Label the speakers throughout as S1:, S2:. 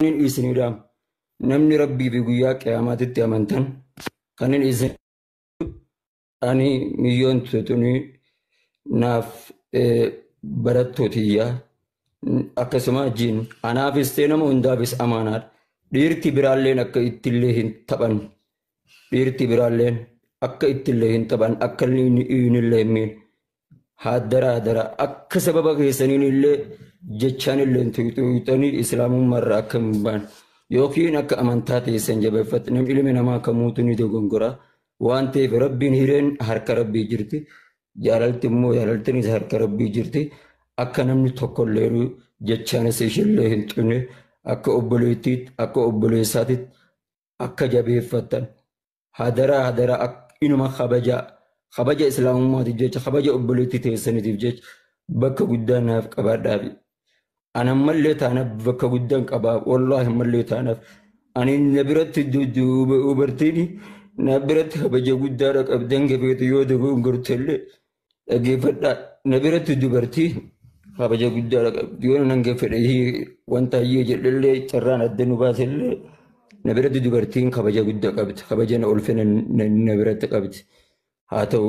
S1: إسنيرام نمني ربي بيقويا قيامات التامنتن كانين إسن أني مليون تتوني ناف براتو تيا أكسما جين أنا في استينام وندابس أمانات ديرتي برالين أكا إتلهن تبان ديرتي برالين أكا إتلهن تبان أكلين اللي هادرا أكا سببا كيسانين اللي جتشان اللي انتويتاني إسلام مرة أكم بان يوكين أكا أمانتاتي سنجبه فتنم إلي من أما كموتني دو غنقرا وانتي في ربي نهيرين حرك ربي جرتي جالالتي مو جالالتني حرك ربي جرتي أكا نمني توقل ليرو جتشان سيشل اللي انتوني أكا أبوليتيت أكا أبوليساتيت أكا جبه فتن هادرا إنما خبجا إسلام ما تجيش خبجا أبوليتي تيسني تجيش بكا قدان هاف كبار دابي أنا مليت أنا بكا قدان كباب والله مليت أنا أنا نبرت دو وبرتيني نبرت خبجا قدارك أبدان كبيت يودو قرتلي أجيفت نبرت دو برتي خبجا قدارك يونا ننجفت هي وانتا يجي اللي تران الدنو باسل نبرت دو برتين خبجا قدارك أبد خبجا نقولفين نبرت أبد هاتو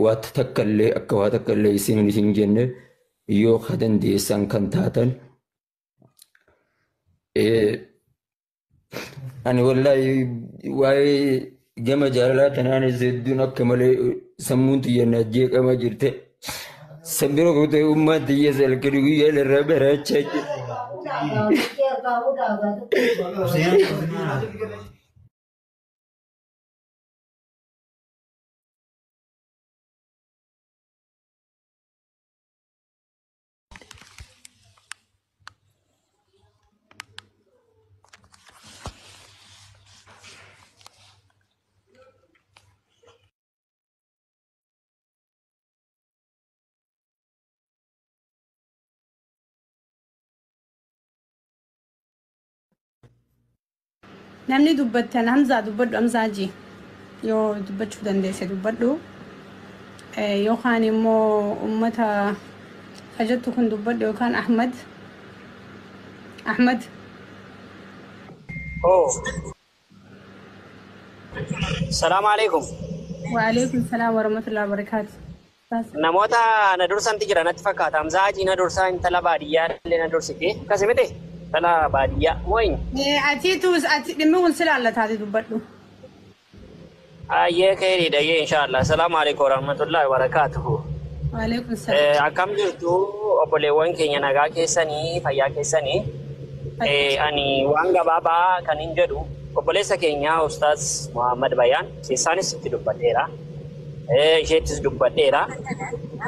S1: وات تكلي أكا وات تكلي سين جنة يو خدن دي سان كنتاتن أنا والله واي جمع جالات أنا زدنا كمالي سمون تيجي جيك أما جرت سبيرو كده أمة تيجي سالكريوي على الربع راتشة
S2: namni dubbattan hamza dubbadhu hamzaaji yoo dubbachuu dandeesse dubbadhu yookaan immoo ummata fajattu kun dubbadhu yookaan Ahmad
S3: السلام عليكم.
S2: وعليكم السلام ورحمة الله وبركاته.
S3: نموتا ندرسان تجرا نتفكات أمزاج ندرسان تلا بادية لنا درسيتي كسمته تلا بادية وين؟
S2: أتي دمون سلالة هذه دبلو.
S3: أيه كيري ده إن شاء الله. السلام عليكم ورحمة الله وبركاته.
S2: وعليكم السلام.
S3: أكمل جدو أبوليوان كينيا نجا كيساني فيا كيساني. أني وانغا بابا كنين جدو أبوليسا كينيا أستاذ محمد بيان كيساني ستدو بديرا. جيتس دباديرا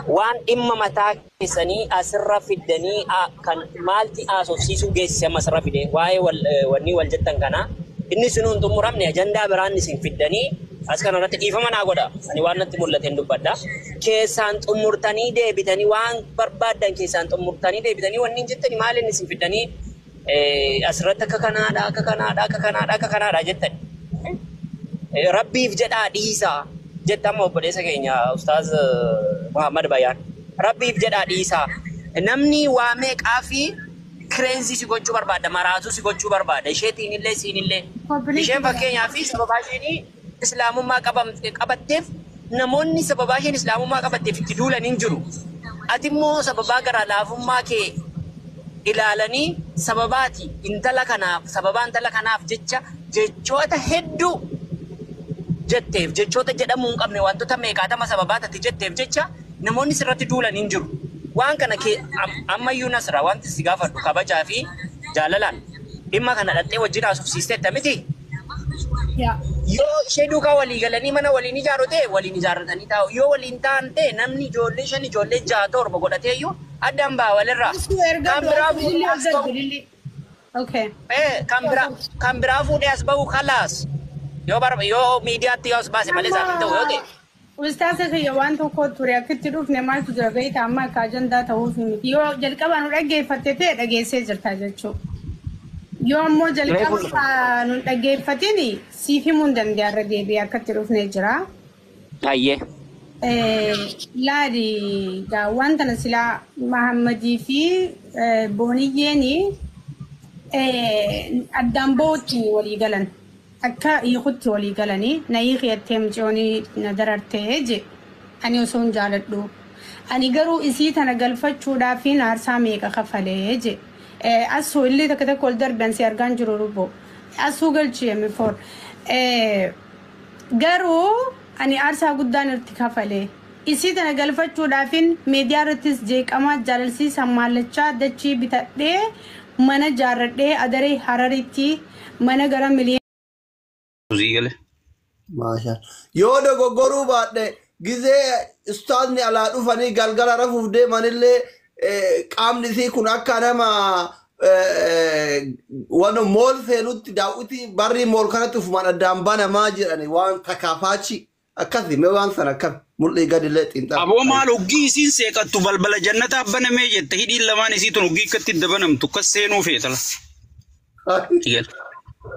S3: وان إما متى كيساني أسرع في الدنيا كان مالتي أسوسيسو جيس يا مسرع في الدنيا واي وني والجتان كنا إني سنون تمرمني أجندا بران نسين في الدنيا أسكان أنا تكيفا من أقوله أني وانا تمولتين دبادا كيسان تمرتني ده بتاني وان بربادن كيسان تمرتني ده بتاني وان نجتني مال نسين في الدنيا أسرع ككنا جتني ربي فجد عديسا جدا ما بديسا كينيا أستاذ محمد بيان ربي بجد عديسا نمني وامك عافي كرنسي سيقول بربادة مرازو سيقول بربادة شيء اللي سين اللي شيء فكينيا في سبب عشاني إسلام ما قبضتف نموني سبب عشان إسلام ما قبضتف تدولا ننجرو أتمو سبب عقرا لافم ما كي إلالني سبباتي إنتلا كناف سببان تلا كناف جتشوة هدو jetteef jechoota jedhamuun qabne wantoota meeqaatama sababaatatti jetteef jecha namoonni sirratti duulan hin jiru waan kana ammayyuu nasra wanti si gaafadhu kabajaa fi jaalalaan dhimma kana dhattee wajjin haasofsiisteetta miti yoo ishee duukaa walii galanii mana waliin ijaaru ta'e waliin ijaarratanii taa'u yoo waliin ta'an ta'e namni ijoollee shan ijoollee 6 torba godhateeyyuu addaan ba'a walirraa kan biraa fuudhee as ba'u khalaas yo media tios base male zamin to yote
S2: ustaz ke yawan to ko turi akti ruf ne mal kujra gai ta amma ka janda ta hofi yo jalqaba nu dage fatete dage sai jirta jecho yo ammo jalqaba nu dage fatini sifi mun dan da rage bi akti ruf ne jira
S3: ayye
S2: ladi ga wanda na sila muhammadi fi boniyeni addaan bootti walii galan akka hiikutti walii galanii na hiikeettee mucoonii na darartee je ani osoo hin jaaladhu ani garuu isii tana galfachuudhaaf aarsaa meeqa kafalee je asuu illee takka takka ol darban si argaan jiru rubbo asuu galchee mifoor garuu ani aarsaa guddaan irratti kafalee isii tana galfachuudhaaf miidiyaa irrattis jeeqamaa jaalalsiisan maallachaa dachii bitadhee mana jaarradhee adaree hararitti mana gara miliyoona.
S4: Maasha. Yoo dogoggoruu baadhe gizee ustaadni alaa dhufanii galgala rafuuf deemanillee qaamni isii kun akka nama waan mool seenutti daawwiti barri mool kanatti ufumaan addaan banamaa jedhani waan takaafachi akkasi mee waan sana akkam mul'ii gadillee xiinxala.
S5: Aboo maal hoggii isiin seeqattu balbala jannataa banamee jette hidhiin lamaan isii tun hoggii akkatti dabanamtu kas seenuu feetala.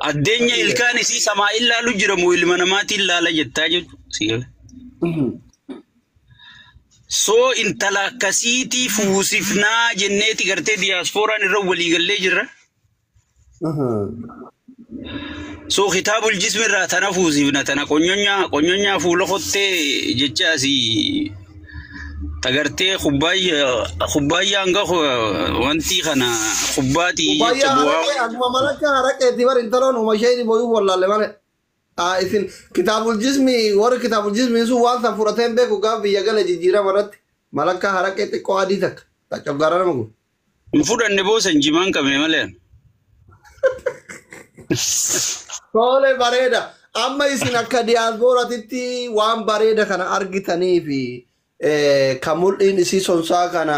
S5: Addeenya ilkaan isii samaa ilaalu jiramu ilma namaatiin ilaala jettaa jechuudha. Soo intala akkasiitii fuusifnaa jenneeti gartee diyaaspooraan irra waliigallee jirra. So kitaabul jismi irraa tana fuusifna tana qonyonyaa fuula qottee jechaasi tagartee kubbaayyaa hanga wanti kana kubbaatii jecha bu'aa.
S4: Akkuma malakka haraqeetti bari intaloon uumashee booyuu wallaalle malee. Isin kitaabul jismi warri kitaabul jismi sun waan san fudhateen beeku gaaf biyya gala jijjiirama irratti malakka haraqee xiqqoo adii takka taccabgaara nama kun.
S5: Fudhanne boosan jimaan qabne malee.
S4: Tole bareeda. Amma isin akka diyaaspooratitti waan bareeda kana argitanii fi kan mul'iin isii sonsaa kana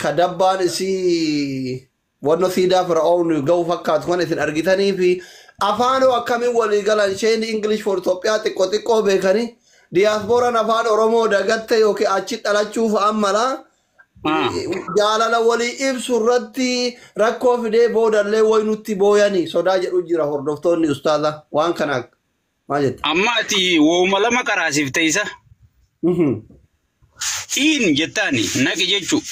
S4: ka dabbaan isii wanno siidaa fir'aawun ga'u fakkaatu kan isin argitanii fi afaanoo akkamiin walii galan isheen English for Itoophiyaa xiqqoo beekanii diyaaspooraan afaan Oromoo dagatte yookiin achi dhalachuuf ammalaa jaalala walii ibsu irratti rakkoo fidee boodallee wayi nutti booyanii sodaa jedhu jira hordoftoonni ustaaza waan kana maal jette.
S5: Amma ati wooma lama qaraasiif ta'isa. In jettaani naqi jechuu.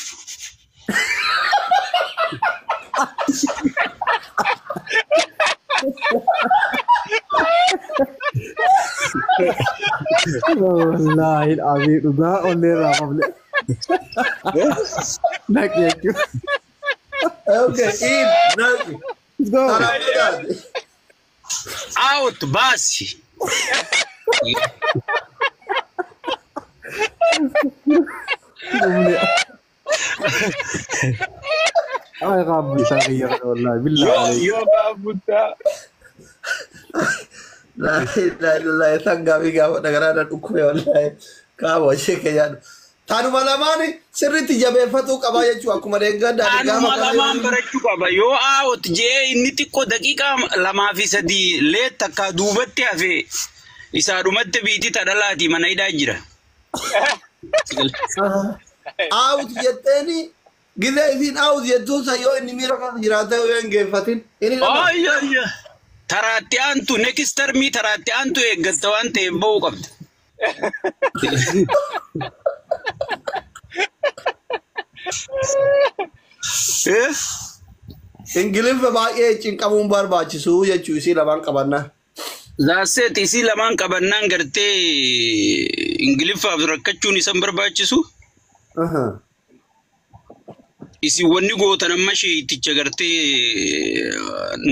S6: Wallahi al-azim dhugaa ollee raafamne. Naqi jechuu.
S4: Okay, in naqi.
S6: Let's go.
S5: Out basi.
S6: Ay Rabbi saghir wallahi billahi.
S5: Yo kabuta.
S4: La tanga biga nagara dhukkube wallahi kaabo sheke yaan. Tanuma lamaani sirriitti jabeeffatu qaba jechuudha akkuma deeggarda.
S5: Tanuma lamaan barachuu qaba yoo out jee inni xiqqoo daqiiqaa lamaa fi sadii lee takka duubatti hafee isaa dhumatti biitii tadhalaati mana hidhaa jira.
S4: Out jetteni gizee isin out jettuun sayyoo inni miira kan jiraata yoo hin geeffatin.
S5: Ayya taraatti aantu next termii taraatti aantu eeggatta waan ta'eef ba'uu qabda.
S4: Ingiliffa baay'ee cinqamuun barbaachisu jechuu isii lamaan qabannaa.
S5: Zaaseet isii lamaan qabannaan gartee Ingiliffaaf rakkachuun isan barbaachisu. Isin wanni gootan amma sheeyiticha gartee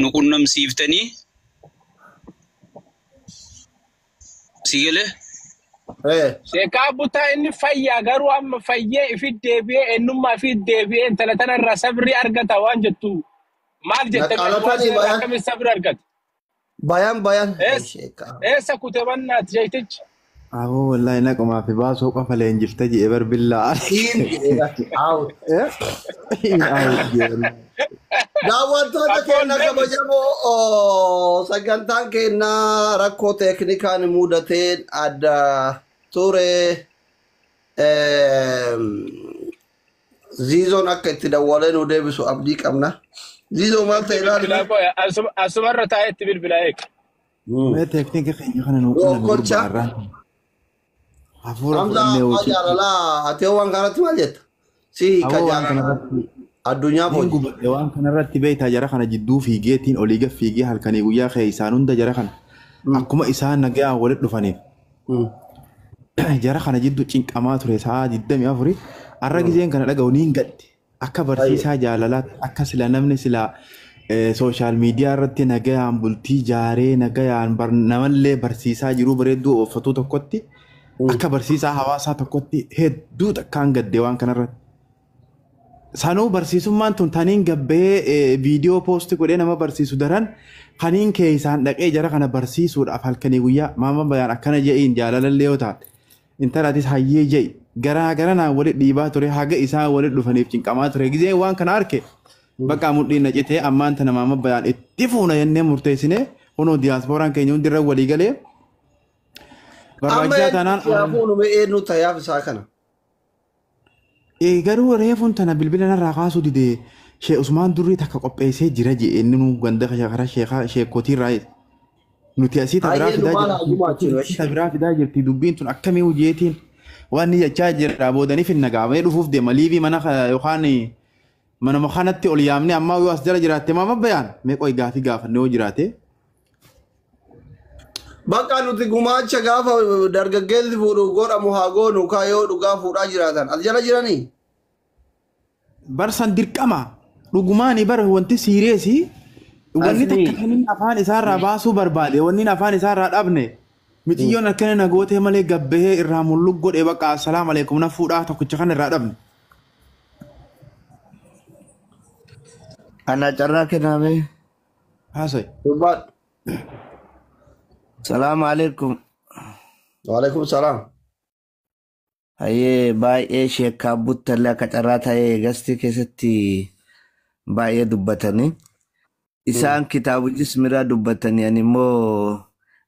S5: nu qunnamsiiftanii. Sigalee.
S7: Sheekaa butaa inni fayyaa garuu amma fayyee ifi deebi'ee eenyummaa fi deebi'ee intala tanarraa sabrii argata waan jettu maal jettanii akkamiin sabrii argata?
S4: Bayan.
S7: Eessa kutee bannaati sheeyitichi?
S6: Aboo wallahi naqamaa fi baasoo qofa leenjifte jedhee barbillaa.
S4: Daawwattoota keenya kabajamoo sagantaan keenya rakkoo teeknikaan mudateen adda ture ziizoon akka itti dawwalee nu deebisu abdii qabna. Ziizoo maal ta'e ilaalu?
S7: Asumarra taa'ee itti bilbilaa eega.
S6: Mee teeknika keenya kana nu qunnamuu
S4: Hamza jaalala ati waan kanatti maal jetta? Si ka jaalala. Addunyaa
S6: Niin
S4: boonye.
S6: gubadhe waan kanarratti beektaa jara kana jidduu fiigeetiin olii gad fiigee halkanii guyyaa kee isaan hunda jara kana akkuma isaan nagaa walitti dhufaniif jara kana jidduu cinqamaa ture sa'a 24 har'a gizeen kana dhaga'u niin gadde akka barsiisaa jaalalaatti akka sila namni sila sooshaal miidiyaa irratti nagayaan bultii jaaree nagayaan namallee barsiisaa jiruu bareedduu ooffatuu tokkotti akka barsiisaa hawaasaa tokkotti hedduu takkaan gadde waan kanarratti. Sanuu barsiisummaan tun taniin gabbee viidiyoo poosti godhee nama barsiisu daran kaniin keessaan dhaqee jara kana barsiisuudhaaf halkanii guyyaa maama bayaan akkana je'iin jaalalallee yoo taate intalaatis hayyee je'i garaa naan walitti dhiibaa ture haga isaa walitti dhufaniif cinqamaa ture gizee waan kana arke bakka mudhiin nacitee ammaan tana maama bayaan itti fuuna jennee murteessine kunoo diyaaspooraan keenya hundirra walii galee barbaachisaa taanaan
S4: Fuunume eenyu tayaaf isaa kana.
S6: garuu reefuun tana bilbila narraa kaasuu didee Sheekh Usmaan Durrii takka qopheessee jira jee inni nu ganda kara sheekotii irraa nuti asii tabiraa fidaa jirti dubbiin tun akkamii hujeetiin waan ni jechaa jira boodaniif hin nagaamee dhufuuf deema liivii mana yookaan mana kanatti ol yaamne ammaa yoo as jala jiraatte maama bayaan meeqoo gaafii gaafanne yoo jiraate.
S4: Bakka nuti gumaacha gaafa dargaggeessi fuudhu godhamu haa goonu kaayoo dhugaa fuudhaa jiraatan as jala jiranii.
S6: Barsan dirqama dhugumaani bar wanti siireesii wanni takka kanin afaan isaarraa baasuu barbaade wanni afaan isaarraa dhabne mitiyyoon akkana nagootee malee gabbee irraa mullug godhee bakka assalaamu alaikum na fuudhaa tokkicha kan irraa dhabne.
S8: Ana carraa kenname.
S6: Haasai.
S8: Salaamu alaikum.
S4: Waalaikum salaam.
S8: Hayyee baay'ee sheekkaa buttallee akka carraa ta'ee gastii keessatti baay'ee dubbatanii. Isaan kitaaba jismiraa dubbatanii ani immoo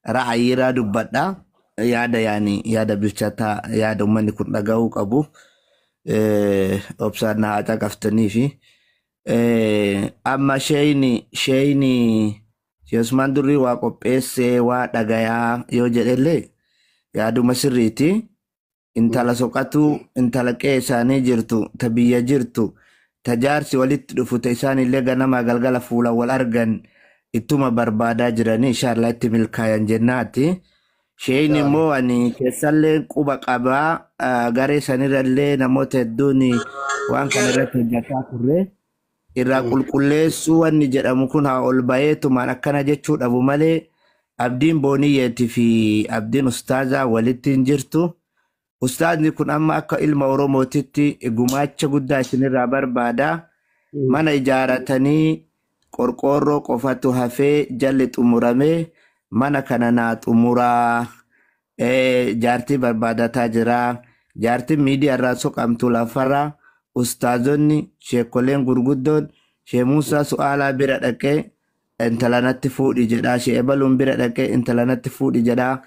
S8: ra'ayiiraa dubbadha. Yaada bilchataa yaada uummanni kun dhaga'uu qabu. Obsaan na haa caqaftanii fi amma sheeyni Usmaan Durrii waa qopheessee waa dhagayaa yoo jedhellee yaaduma sirriiti. Intala soqatu intala qe'ee isaanii jirtu ta biyya jirtu ta jaarsi walitti dhufu ta isaanillee ganama galgala fuula wal argan ittuma barbaadaa jiranii inshallah itti milkaayan jennaati. Sheeyin immoo ani keessallee quba qabaa garee sanirrallee namoota hedduun waan kana irratti hojjetaa turre. Irraa qulqulleessuu wanni jedhamu kun haa ol baheetumaan akkana jechuu dhabu malee abdiin booniyyeetii fi abdiin ustaazaa walitti hin jirtu. Ustaazni kun amma akka ilma Oromootitti gumaacha guddaa isinirraa barbaada. Mana ijaaratanii qorqoorroo qofatu hafee jalli xumuramee mana kana naa xumuraa jaartii barbaadataa jira. Jaartiin miidiyaa irraa soqamtu lafarraa. Ustaazonni sheekoleen gurguddoon Shee Muusaa Su'aalaa bira dhaqee intalanatti fuudhi jedhaa. Shee Ebaluun bira dhaqee intalanatti fuudhi jedhaa.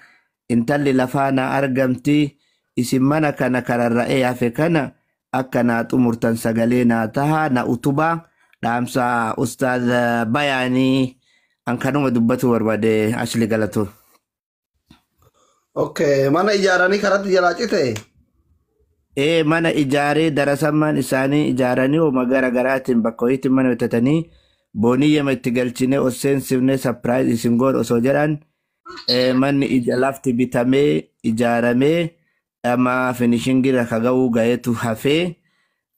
S8: Intalli lafaa na argamti. Isin mana kana kararra'ee hafe kana akka naa xumurtan sagalee naa taha na utubaa dhaamsa ustaaz bayaanii an kanuma dubbatu barbaade ashli galatu.
S4: Okay, mana ijaaranii karatti jalaa cite.
S8: Mana ijaaree darasammaan isaanii ijaaranii hooma gara garaatiin bakka ho'iitti mana bitatanii booniyyama itti galchine osseensifne sapiraayiz isin goon osoo jedhan manni lafti bitamee ijaaramee amma finishingira kaga'uu gaheetu hafee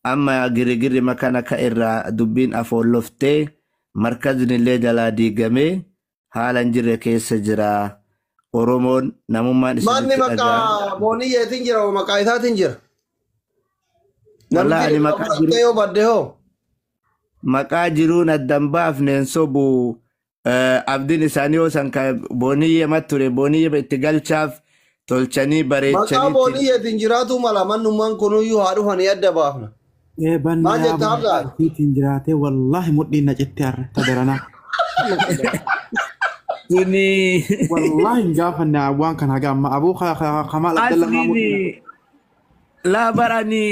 S8: amma girigirri makana ka irraa dubbiin afoolloftee markazni illee jalaa diigamee haalan jirre keessa jira. Oromoon namummaan
S4: Manni maqaa booniyyeetiin jira maqaa isaatiin jira.
S8: Wallahi maqaa jiruun addan baafneen sobu abdiin isaanii yoo san booniyyema ture booniyyema itti galchaaf tolchanii bareechanii.
S4: Maqaa booniyyeetiin jiraatu mala mannummaan kunuyyuu haa dhufanii adda baafna.
S6: Banaatiin jiraatee wallahi mudhiin na citti har'a tadarana.
S8: Kuni
S6: wallahi gaafanne waan kana gamma abuu Kamal Abdallah Mahmud
S8: laa barani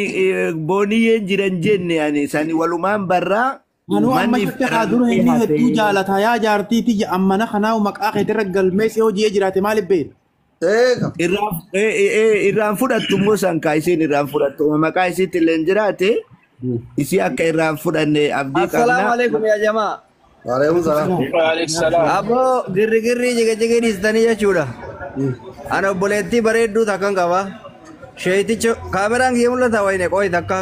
S8: booniyyeen jiran jenne ani sani walumaan barraa.
S6: Anu amma shakka haadura inni hedduu jaalataa yaa jaartiiti ammana kanaa maqaa keetirra galmeessee hojii jiraate maaliif beeku?
S8: Irraan fudhattu immoo sankaa isiin irraan fudhattu maqaa isiitti illee jiraate isi akka irraan fudhanne abdii
S9: Assalamu
S8: qabna.
S9: alaikum ya jamaa.
S4: Waalaikum salaam.
S7: Waalaikumsalam.
S9: Aboo girri jigee dhiistanii jechuudha. Ana obboleettii bareedduu takkan qaba. Sheeticha kaameraan kiyya mul'ata wayne qoyi takka.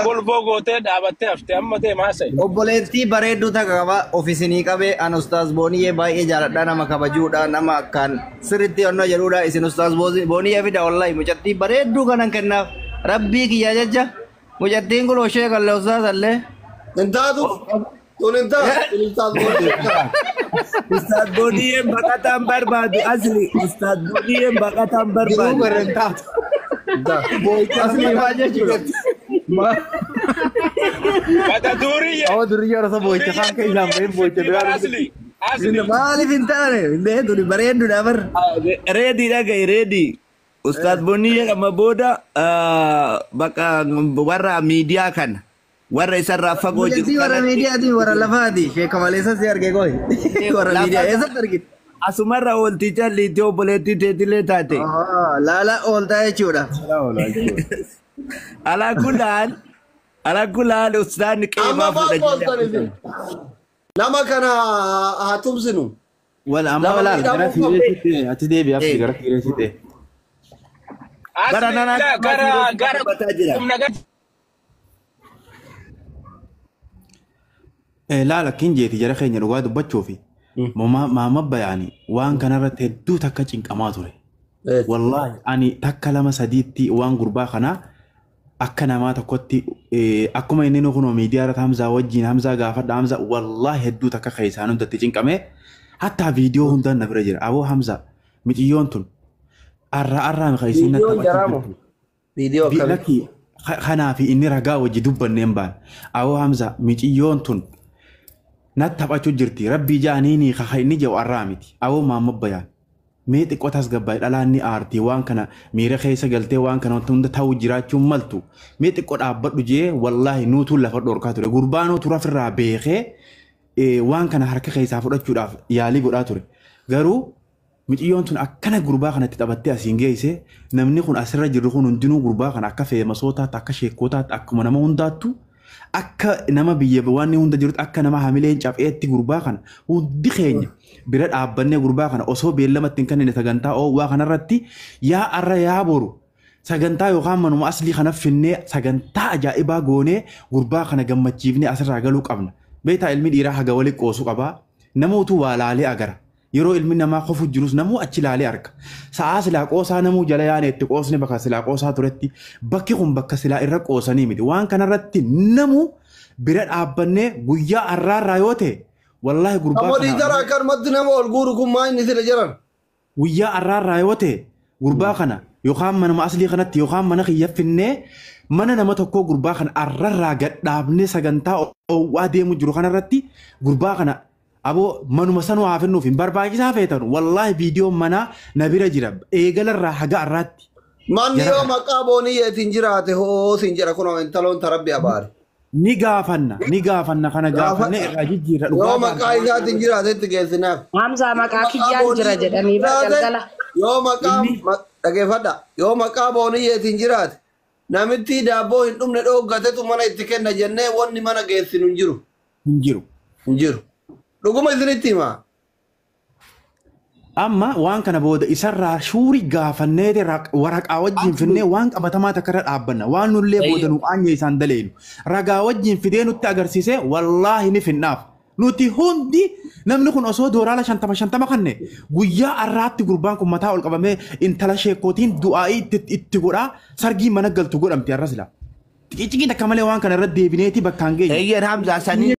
S7: Golboo gootee dhaabattee haftee amma ta'e maasai.
S9: Obboleettii bareedduu takka qaba. Ofiisinii qabee an ustaas booniyyee baay'ee jaaladha nama kabajuudha nama akkaan sirriitti onnoo jedhuudha isin ustaas booniyyee fida wallahi mucattii bareedduu kanan kennaaf rabbii kiyya jecha mucattiin kun oshee kalle ustaas allee.
S4: Intaatu. Tun intaatu.
S8: Ustaad booniyyeen baqataan barbaadu asli. Ustaad booniyyeen baqataan barbaadu.
S9: Asli maa jechuudha.
S7: Mata duriyye.
S6: Awwa duriyyaa rasa boo'icha kan ka'e ilaaleen boo'icha biraa.
S7: Asli. Asli.
S9: Maaliif hin taane? Illee tuni bareedduudha bar.
S8: Reedii dhagaye reedii. Ustaad booniyyeen amma booda bakka warra miidiyaa kana. Warra isarraa fagoo jiru.
S9: Mucattii warra miidiyaati warra lafaati. Sheeka maleessa si arge qoy. Warra miidiyaa eessatti argite?
S8: Asumarra ooltichaa liitii obboleettii teetilee taate.
S9: Laala ooltaa jechuudha.
S8: Alaa kulaan ustaadni
S4: Amma
S8: qeemaa
S4: baaqooltan nama kana haa tumsinu.
S6: Wal amma walaal gara fiireessite ati deebi'aaf gara fiireessite.
S8: Gara nanaa
S7: Gara humna gad.
S6: Laala kin jeeti jara keenya dhugaa dubbachuufi maama bayaani waan kanarratti hedduu takka cinqamaa ture. Wallaahi ani takka lama sadiitti waan gurbaa kanaa akka namaa tokkotti akkuma inni kun miidiyaa irratti Hamzaa wajjin Hamzaa gaafadha Hamzaa wallaahi hedduu takka keessaan hundatti cinqamee hattaa viidiyoo hundaan na bira jira. Aboo Hamzaa miciyyoon tun arraa miqaisiin na taphachuu.
S4: Viidiyoo akkamii?
S6: Kanaaf inni ragaa wajji dubbanneen baan. Aboo Hamzaa miciyyoon tun na taphachuu jirti rabbii jaaniini kaka inni jedhu arraa miti. Aboo maama bayaan. Mee xiqqootaas gabbaa'e dhalaanni aartii waan kana miira keessa galtee waan kana wanta hunda ta'uu jiraachuun maltu mee xiqqoo dhaabbadhu jee wallaahi nuutuun lafa dhorkaa ture gurbaan tura ofirraa beekee waan kana harka keessaa fudhachuudhaaf yaalii godhaa ture garuu miciyyoon tun akkana gurbaa kanatti taphattee asiin geesse namni kun asirra jirru kun hundinuu gurbaa kana akka feemasootaatti akka sheekootaatti akkuma nama hundaattu akka nama biyya waan hunda jirutti akka nama hamileen capheetti gurbaa kana hundi keenya bira dhaabbannee gurbaa kana osoo beellamatti hin kennine sagantaa waa kanarratti yaa arra yaa boru sagantaa yookaan manuma aslii kana finnee sagantaa ajaa'ibaa goonee gurbaa kana gammachiifnee asirraa galuu qabna. Beetaa ilmi dhiiraa haga walii qoosuu qabaa nama utuu waa laalee agara. Yeroo ilmi namaa qofu jirus namuu achi laalee arga. Sa'aa silaa qoosaa namuu jala yaane itti qoosne bakka silaa qoosaa turetti bakki kun bakka silaa irra qoosanii miti. Waan kanarratti namuu bira dhaabbannee guyyaa arraarraa yoo ta'e wallaahi gurbaa
S4: kana. Namoonni jara akkanumatti nama ol guuru kun maa inni sila jiran?
S6: Guyyaa arraarraa yoo ta'e gurbaa kana yookaan manuma aslii kanatti yookaan mana kiyyaaffinnee mana nama tokkoo gurbaa kana arraarraa gad dhaabnee sagantaa waa deemu jiru kanarratti gurbaa kana aboo manuma sanuu haa finnuuf hin barbaachisaa feetan wallaahi viidiyoon manaa na bira jira eegalarraa haga arraatti.
S4: Manni yoo maqaa booniyyeetiin jiraate hoo siin jira kunoo intaloon tarabbi abaare.
S6: Ni gaafanna kana gaafanne irraa jijjiirra
S4: dhugaa. Yoo maqaa isaatiin jiraatetti geessinaaf.
S2: Hamzaa maqaa kiyyaan jira jedhanii galgala.
S4: Yoo maqaa dhageeffadha yoo maqaa booniyyeetiin jiraate namitti daabboo hin dhumne dhooggatetu mana itti kenna jennee wanni mana geessinu hin jiru. Hin jiru. Dhuguma isinitti himaa.
S6: Amma waan kana booda isarraa shuuri gaafanneeti waraqaa wajjin finnee waan qabatamaa takkarra dhaabbanna waan nullee booda nu aanye isaan daleenu ragaa wajjin fidee nutti agarsiise wallaahi ni finnaaf nuti hundi namni kun osoo dooraala 50 kanne guyyaa arraatti gurbaan kun mataa ol qabamee intala sheekootiin du'aa'ii itti godhaa sargii mana galtu godhamti arra sila. Xiqqii takka malee waan kana irra deebineeti bakkaan geenye.
S8: Eeyyeen Hamzaa sanii